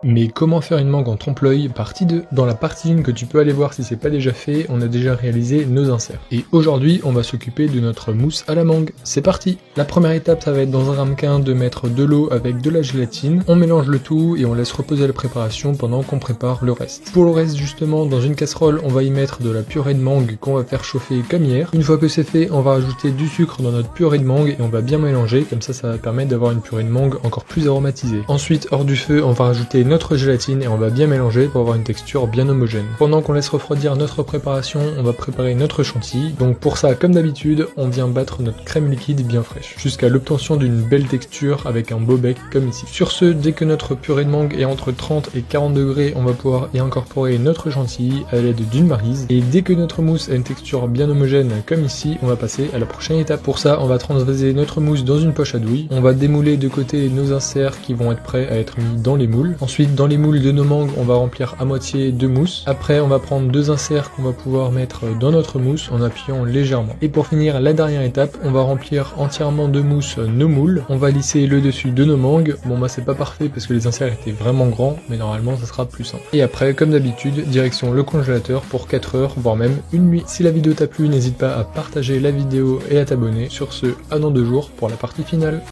Mais comment faire une mangue en trompe-l'œil, partie 2. Dans la partie 1 que tu peux aller voir si c'est pas déjà fait, on a déjà réalisé nos inserts. Et aujourd'hui, on va s'occuper de notre mousse à la mangue. C'est parti! La première étape, ça va être dans un ramequin de mettre de l'eau avec de la gélatine. On mélange le tout et on laisse reposer la préparation pendant qu'on prépare le reste. Pour le reste, justement, dans une casserole, on va y mettre de la purée de mangue qu'on va faire chauffer comme hier. Une fois que c'est fait, on va rajouter du sucre dans notre purée de mangue et on va bien mélanger, comme ça va permettre d'avoir une purée de mangue encore plus aromatisée. Ensuite, hors du feu, on va rajouter notre gélatine et on va bien mélanger pour avoir une texture bien homogène. Pendant qu'on laisse refroidir notre préparation, on va préparer notre chantilly. Donc pour ça, comme d'habitude, on vient battre notre crème liquide bien fraîche, jusqu'à l'obtention d'une belle texture avec un beau bec comme ici. Sur ce, dès que notre purée de mangue est entre 30 et 40 degrés, on va pouvoir y incorporer notre chantilly à l'aide d'une maryse. Et dès que notre mousse a une texture bien homogène comme ici, on va passer à la prochaine étape. Pour ça, on va transvaser notre mousse dans une poche à douille. On va démouler de côté nos inserts qui vont être prêts à être mis dans les moules. Ensuite, dans les moules de nos mangues, on va remplir à moitié de mousse. Après, on va prendre deux inserts qu'on va pouvoir mettre dans notre mousse en appuyant légèrement. Et pour finir, la dernière étape, on va remplir entièrement de mousse nos moules. On va lisser le dessus de nos mangues. Bon bah c'est pas parfait parce que les inserts étaient vraiment grands, mais normalement ça sera plus simple. Et après, comme d'habitude, direction le congélateur pour 4 heures, voire même une nuit. Si la vidéo t'a plu, n'hésite pas à partager la vidéo et à t'abonner. Sur ce, à dans 2 jours pour la partie finale.